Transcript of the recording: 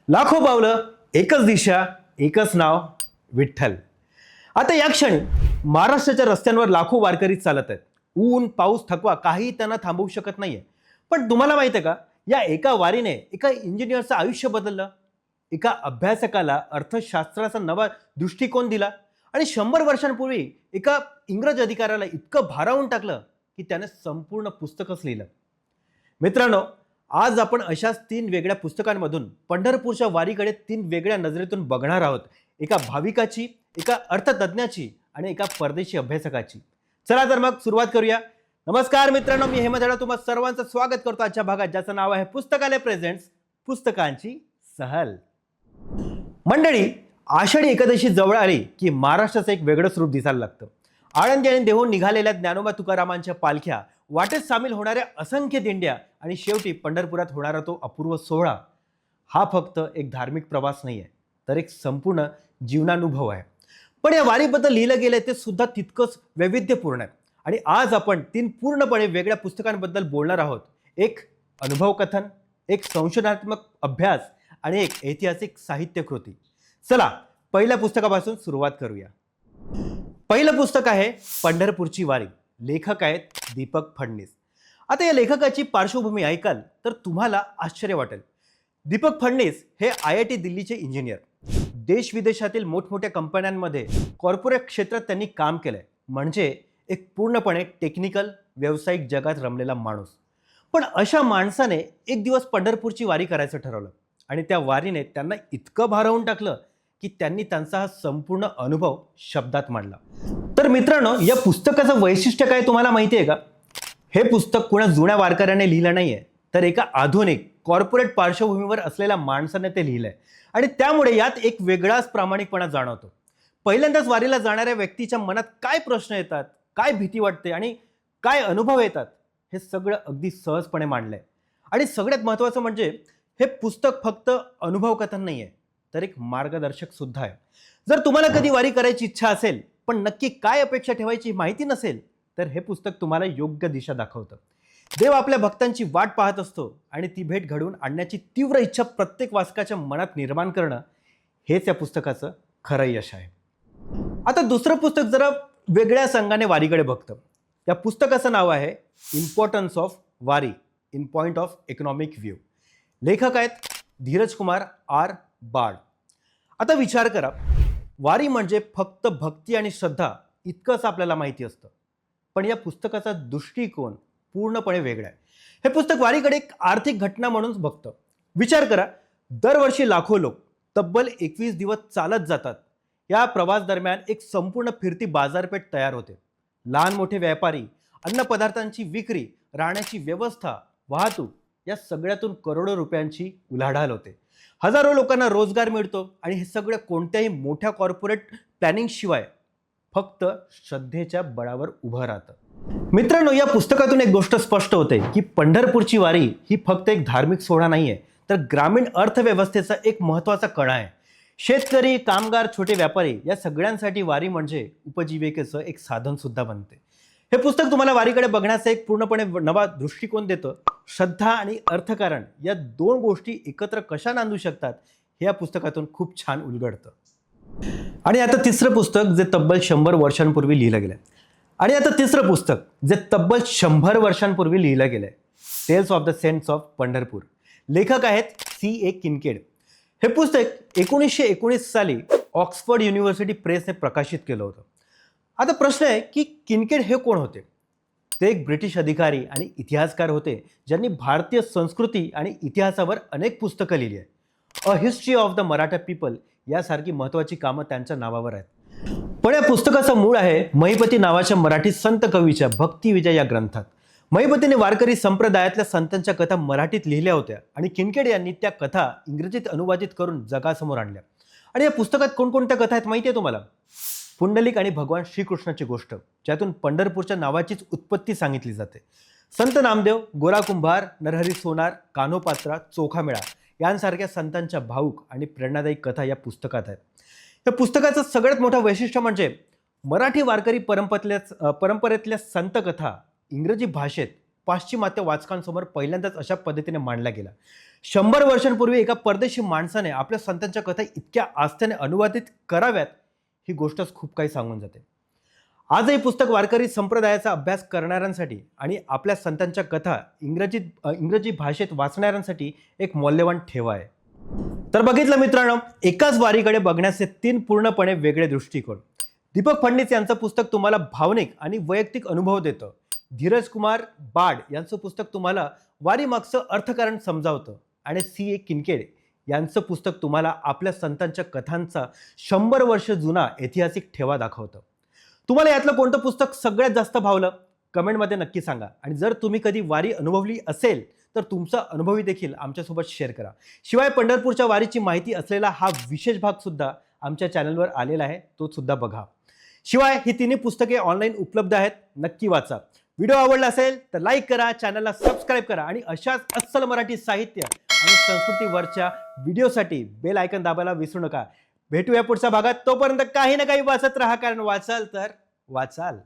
लाखो पावलं, एकच दिशा, एकच नाव, विठ्ठल. आता या क्षणी महाराष्ट्राच्या रस्त्यांवर लाखो वारकरी चालत आहेत. ऊन, पाऊस, थकवा काही त्यांना थांबवू शकत नाहीये. पण तुम्हाला माहिती आहे का, या एका वारीने एका इंजिनियरचं आयुष्य बदललं, एका अभ्यासकाला अर्थशास्त्राचा नवा दृष्टिकोन दिला आणि 100 वर्षांपूर्वी एका इंग्रज अधिकाऱ्याला इतकं भारावून टाकलं की त्याने संपूर्ण पुस्तकच लिहिलं. मित्रांनो, आज आपण अशाच 3 वेगळ्या पुस्तकांमधून पंढरपूरच्या वारीकडे 3 वेगळ्या नजरेतून बघणार आहोत. एका भाविकाची, एका अर्थतज्ञाची आणि एका परदेशी अभ्यासकाची. चला तर मग सुरुवात करूया. नमस्कार मित्रांनो, मी हेमंत हेडा तुम्हा सर्वांचं स्वागत करतो आजच्या भागात, ज्याचं नाव आहे पुस्तकालय प्रेझेंट्स पुस्तकांची सहल. मंडळी, आषाढी एकादशी जवळ आली की महाराष्ट्राचं एक वेगळंच रूप दिसायला लागतं. आळंदी आणि देहून निघालेल्या ज्ञानोबा तुकारामांच्या पालख्या, वाटेत सामील होणाऱ्या असंख्य दिंड्या आणि शेवटी पंढरपुरात होणारा तो अपूर्व सोहळा, हा फक्त एक धार्मिक प्रवास नाही आहे, तर एक संपूर्ण जीवनानुभव आहे. पण या वारीबद्दल लिहिलं गेलं ते सुद्धा तितकंच वैविध्यपूर्ण आहे. आणि आज आपण 3 पूर्णपणे वेगळ्या पुस्तकांबद्दल बोलणार आहोत. एक अनुभव कथन, एक संशोधनात्मक अभ्यास आणि एक ऐतिहासिक साहित्य कृती. चला पहिल्या पुस्तकापासून सुरुवात करूया. पहिलं पुस्तक आहे पंढरपूरची वारी. लेखक आहेत दीपक फडणीस. आता या लेखकाची पार्श्वभूमी ऐकाल तर तुम्हाला आश्चर्य वाटेल. दीपक फडणीस हे IIT दिल्लीचे इंजिनियर. देश विदेशातील मोठमोठ्या कंपन्यांमध्ये कॉर्पोरेट क्षेत्रात त्यांनी काम केलंय. म्हणजे एक पूर्णपणे टेक्निकल व्यावसायिक जगात रमलेला माणूस. पण अशा माणसाने एक दिवस पंढरपूरची वारी करायचं ठरवलं आणि त्या वारीने त्यांना इतकं भारावून टाकलं की त्यांनी त्यांचा हा संपूर्ण अनुभव शब्दात मांडला. तर मित्रांनो, या पुस्तकाचं वैशिष्ट्य काय तुम्हाला माहिती आहे का? हे पुस्तक कुणा जुन्या वारकऱ्याने लिहिलं नाहीये, तर एका आधुनिक कॉर्पोरेट पार्श्वभूमीवर असलेल्या माणसाने ते लिहिलंय. आणि त्यामुळे यात एक वेगळाच प्रामाणिकपणा जाणवतो. पहिल्यांदाच वारीला जाणाऱ्या व्यक्तीच्या मनात काय प्रश्न येतात, काय भीती वाटते आणि काय अनुभव येतात, हे सगळं अगदी सहजपणे मांडलंय. आणि सगळ्यात महत्त्वाचं म्हणजे हे पुस्तक फक्त अनुभव कथन नाही आहे, तर एक मार्गदर्शक सुद्धा आहे. जर तुम्हाला कधी वारी करायची इच्छा असेल पण नक्की काय अपेक्षा ठेवायची माहिती नसेल, तर हे पुस्तक तुम्हाला योग्य दिशा दाखवतं. देव आपल्या भक्तांची वाट पाहत असतो आणि ती भेट घडवून आणण्याची तीव्र इच्छा प्रत्येक वाचकाच्या मनात निर्माण करणं, हेच या पुस्तकाचं खरं यश आहे. आता दुसरं पुस्तक जरा वेगळ्या संघाने वारीकडे बघतं. या पुस्तकाचं नाव आहे इम्पॉर्टन्स ऑफ वारी in point of economic view. लेखक आहेत धीरज कुमार आर बाळ. आता विचार करा, वारी म्हणजे फक्त भक्ती आणि श्रद्धा इतकंच आपल्याला माहिती असतं. पण या पुस्तकाचा दृष्टिकोन पूर्णपणे वेगळा आहे. हे पुस्तक वारीकडे एक आर्थिक घटना म्हणून बघतं. विचार करा, दरवर्षी लाखो लोक तब्बल 21 दिवस चालत जातात. या प्रवास दरम्यान एक संपूर्ण फिरती बाजारपेठ तयार होते. लहान मोठे व्यापारी, अन्नपदार्थांची विक्री, राहण्याची व्यवस्था, वाहतूक, या सगळ्यातून करोडो रुपयांची उलाढाल होते. हजारो लोकांना रोजगार मिळतो आणि हे सगळं कोणत्याही मोठ्या कॉर्पोरेट प्लॅनिंग शिवाय फक्त श्रद्धेच्या बळावर उभं राहतं. मित्रांनो, या पुस्तकातून एक गोष्ट स्पष्ट होते की पंढरपूरची वारी ही फक्त एक धार्मिक सोहळा नाहीये, तर ग्रामीण अर्थव्यवस्थेचा एक महत्त्वाचा कणा आहे. शेतकरी, कामगार, छोटे व्यापारी या सगळ्यांसाठी वारी म्हणजे उपजीविकेचं एक साधन सुद्धा बनते. हे पुस्तक तुम्हाला वारीकडे बघण्याचा एक पूर्णपणे नवा दृष्टिकोन देतं. श्रद्धा आणि अर्थकारण या 2 गोष्टी एकत्र कशा नांदू शकतात, हे या पुस्तकातून खूप छान उलगडतं. आणि आता तिसरं पुस्तक जे तब्बल 100 वर्षांपूर्वी लिहिलं गेलंय. Tales of the saints of Pandharpur. लेखक आहेत C.A. किनकेड. हे पुस्तक 1919 साली ऑक्सफर्ड युनिव्हर्सिटी प्रेसने प्रकाशित केलं होतं. आता प्रश्न आहे की किनकेड हे कोण होते? ते एक ब्रिटिश अधिकारी आणि इतिहासकार होते, ज्यांनी भारतीय संस्कृती आणि इतिहासावर अनेक पुस्तकं लिहिली आहेत. A history of the Maratha people यासारखी महत्त्वाची कामं त्यांच्या नावावर आहेत. पण या पुस्तकाचं मूळ आहे महिपती नावाच्या मराठी संत कवीच्या भक्ती विजय या ग्रंथात. महिपतीने वारकरी संप्रदायातल्या संतांच्या कथा मराठीत लिहिल्या होत्या आणि किनकेड यांनी त्या कथा इंग्रजीत अनुवादित करून जगासमोर आणल्या. आणि या पुस्तकात कोणकोणत्या कथा आहेत माहिती आहे तुम्हाला? पुंडलिक आणि भगवान श्रीकृष्णाची गोष्ट, ज्यातून पंढरपूरच्या नावाचीच उत्पत्ती सांगितली जाते. संत नामदेव, गोरा कुंभार, नरहरी सोनार, कान्होपात्रा, चोखामेळा यांसारख्या संतांच्या भावूक आणि प्रेरणादायी कथा या पुस्तकात आहेत. या पुस्तकाचं सगळ्यात मोठं वैशिष्ट्य म्हणजे मराठी वारकरी परंपरेतल्या संत कथा इंग्रजी भाषेत पाश्चिमात्य वाचकांसमोर पहिल्यांदाच अशा पद्धतीने मांडला गेला. 100 वर्षांपूर्वी एका परदेशी माणसाने आपल्या संतांच्या कथा इतक्या आस्थेने अनुवादित कराव्यात, ही गोष्टच खूप काही सांगून जाते. आजही पुस्तक वारकरी संप्रदायाचा अभ्यास करणाऱ्यांसाठी आणि आपल्या संतांच्या कथा इंग्रजी भाषेत वाचणाऱ्यांसाठी एक मौल्यवान ठेवा आहे. तर बघितलं मित्रांनो, एकाच वारीकडे बघण्याचे 3 पूर्णपणे वेगळे दृष्टिकोन. दीपक फडणीस यांचं पुस्तक तुम्हाला भावनिक आणि वैयक्तिक अनुभव देतं. धीरज कुमार बाड यांचं पुस्तक तुम्हाला वारीमागचं अर्थकारण समजावतं. आणि C.A. किनकेड यांचं पुस्तक तुम्हाला आपल्या संतांच्या कथांचा 100 वर्ष जुना ऐतिहासिक ठेवा दाखवतं. तुम्हाला यातलं कोणतं पुस्तक सगळ्यात जास्त भावलं? कमेंटमध्ये नक्की सांगा. आणि जर तुम्ही कधी वारी अनुभवली असेल तर तुमचा अनुभवही देखील आमच्यासोबत शेअर करा. शिवाय पंढरपूरच्या वारीची माहिती असलेला हा विशेष भाग सुद्धा आमच्या चॅनलवर आलेला आहे, तो सुद्धा बघा. शिवाय ही तिन्ही पुस्तके ऑनलाईन उपलब्ध आहेत, नक्की वाचा. व्हिडिओ आवडला असेल तर लाईक करा, चॅनलला सबस्क्राईब करा आणि अशाच अस्सल मराठी साहित्य आणि संस्कृतीवरच्या व्हिडिओसाठी बेल आयकॉन दाबायला विसरू नका. भेटूया पुढच्या भागात. तोपर्यंत काही ना काही वाचत राहा, कारण वाचाल तर वाचाल.